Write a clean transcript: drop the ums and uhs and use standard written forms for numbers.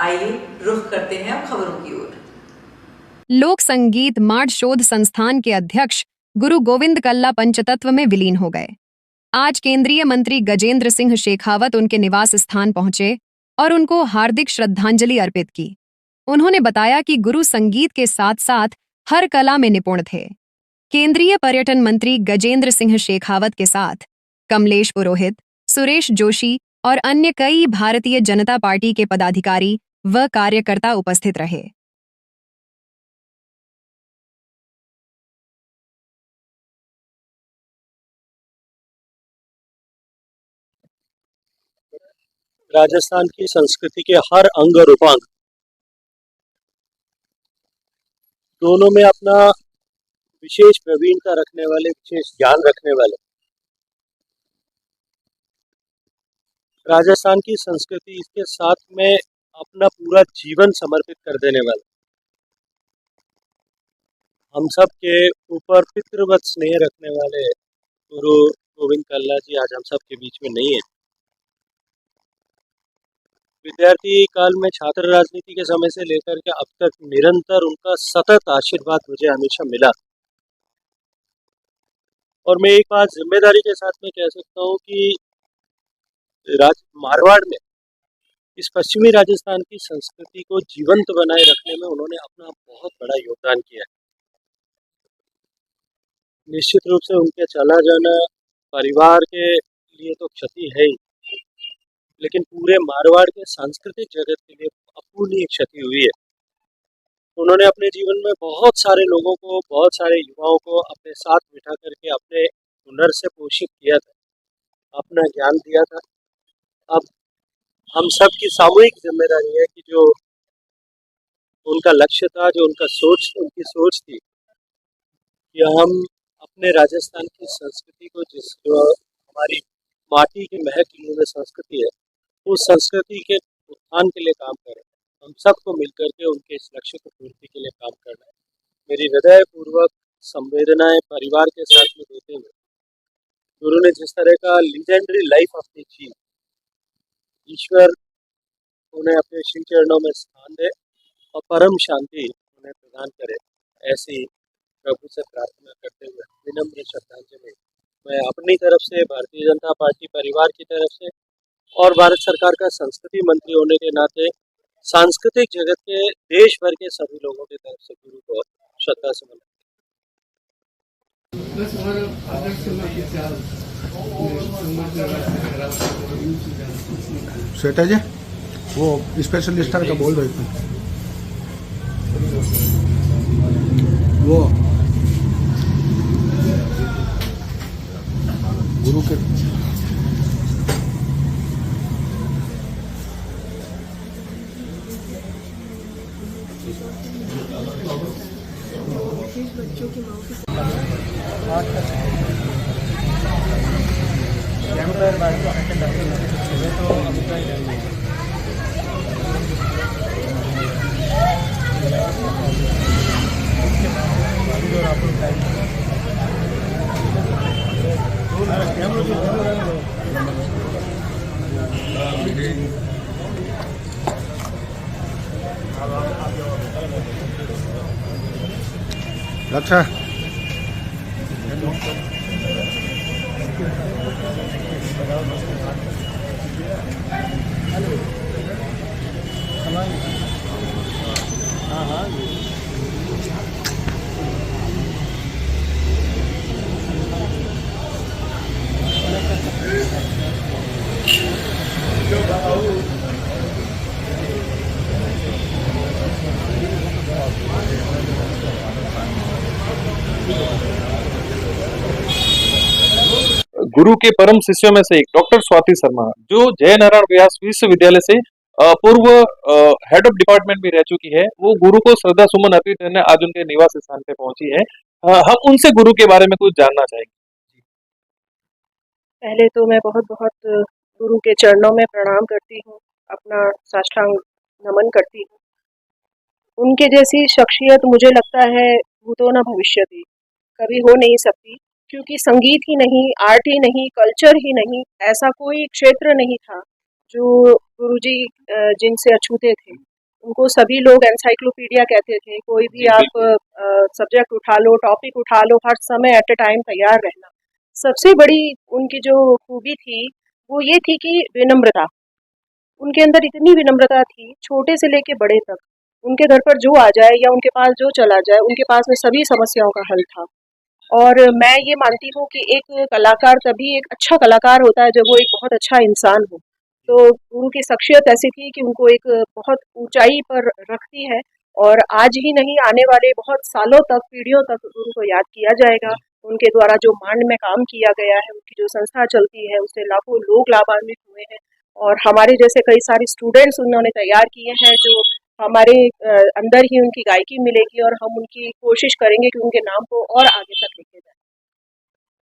आइए रुख करते हैं अब खबरों की ओर। लोक संगीत माड शोध संस्थान के अध्यक्ष गुरु गोविंद कल्ला पंचतत्व में विलीन हो गए। आज केंद्रीय मंत्री गजेंद्र सिंह शेखावत उनके निवास स्थान पहुंचे और उनको हार्दिक श्रद्धांजलि अर्पित की। उन्होंने बताया कि गुरु संगीत के साथ साथ हर कला में निपुण थे। केंद्रीय पर्यटन मंत्री गजेंद्र सिंह शेखावत के साथ कमलेश पुरोहित, सुरेश जोशी और अन्य कई भारतीय जनता पार्टी के पदाधिकारी व कार्यकर्ता उपस्थित रहे। राजस्थान की संस्कृति के हर अंग और उपांग दोनों में अपना विशेष प्रवीणता रखने वाले, विशेष ज्ञान रखने वाले, राजस्थान की संस्कृति इसके साथ में अपना पूरा जीवन समर्पित कर देने वाले, हम सब के ऊपर पितृवत स्नेह रखने वाले गुरु गोविंद कल्ला जी आज हम सब के बीच में नहीं है। विद्यार्थी काल में छात्र राजनीति के समय से लेकर के अब तक निरंतर उनका सतत आशीर्वाद मुझे हमेशा मिला और मैं एक बात जिम्मेदारी के साथ में कह सकता हूँ कि मारवाड़ में इस पश्चिमी राजस्थान की संस्कृति को जीवंत बनाए रखने में उन्होंने अपना बहुत बड़ा योगदान किया है। निश्चित रूप से उनके चला जाना परिवार के लिए तो क्षति है ही, लेकिन पूरे मारवाड़ के सांस्कृतिक जगत के लिए अपूर्णीय क्षति हुई है। उन्होंने अपने जीवन में बहुत सारे लोगों को, बहुत सारे युवाओं को अपने साथ बिठा करके अपने हुनर से पोषित किया था, अपना ज्ञान दिया था। अब हम सब की सामूहिक जिम्मेदारी है कि जो उनका लक्ष्य था, जो उनकी सोच थी कि हम अपने राजस्थान की संस्कृति को, जो हमारी माटी की महक लिए हुए संस्कृति है, उस संस्कृति के उत्थान के लिए काम करें। हम सबको मिलकर के उनके इस लक्ष्य को पूर्ति के लिए काम करना है। मेरी हृदयपूर्वक संवेदनाएं परिवार के साथ में देते हुए गुरु ने जिस तरह का लीजेंडरी लाइफ अपनी जी, ईश्वर उन्हें अपने श्री चरणों में स्थान दे और परम शांति उन्हें प्रदान करे, ऐसी प्रभु से प्रार्थना करते हुए विनम्र श्रद्धांजलि मैं अपनी तरफ से, भारतीय जनता पार्टी परिवार की तरफ से और भारत सरकार का संस्कृति मंत्री होने के नाते सांस्कृतिक जगत के देश भर के सभी लोगों की तरफ से गुरु को श्रद्धा सुमन। श्वेता जी वो स्पेशल स्टार का बोल रहे थे वो गुरु के बच्चों की माँ की लक्षा गुरु के परम शिष्यों में से एक डॉक्टर स्वाति शर्मा, जो जय नारायण व्यास विश्वविद्यालय से पूर्व हेड ऑफ डिपार्टमेंट भी रह चुकी है, वो गुरु को श्रद्धा सुमन अर्पित करने आज उनके निवास स्थान पे पहुंची है। हम उनसे गुरु के बारे में कुछ जानना चाहेंगे। पहले तो मैं बहुत बहुत गुरु के चरणों में प्रणाम करती हूँ, अपना साष्टांग नमन करती हूँ। उनके जैसी शख्सियत मुझे लगता है भूतो न भविष्यति, कभी हो नहीं सकती, क्योंकि संगीत ही नहीं, आर्ट ही नहीं, कल्चर ही नहीं, ऐसा कोई क्षेत्र नहीं था जो गुरुजी जिनसे अछूते थे। उनको सभी लोग एनसाइक्लोपीडिया कहते थे। कोई भी आप सब्जेक्ट उठा लो, टॉपिक उठा लो, हर समय एट अ टाइम तैयार रहना। सबसे बड़ी उनकी जो खूबी थी वो ये थी कि विनम्रता। उनके अंदर इतनी विनम्रता थी, छोटे से लेके बड़े तक। उनके घर पर जो आ जाए या उनके पास जो चला जाए, उनके पास में सभी समस्याओं का हल था। और मैं ये मानती हूँ कि एक कलाकार तभी एक अच्छा कलाकार होता है जब वो एक बहुत अच्छा इंसान हो। तो गुरु की शख्सियत ऐसी थी कि उनको एक बहुत ऊंचाई पर रखती है, और आज ही नहीं, आने वाले बहुत सालों तक, पीढ़ियों तक गुरु को याद किया जाएगा। उनके द्वारा जो मांड में काम किया गया है, उनकी जो संस्था चलती है, उससे लाखों लोग लाभान्वित हुए हैं। और हमारे जैसे कई सारे स्टूडेंट्स उन्होंने तैयार किए हैं, जो हमारे अंदर ही उनकी गायकी मिलेगी, और हम उनकी कोशिश करेंगे कि उनके नाम को और आगे तक लेके जाएं।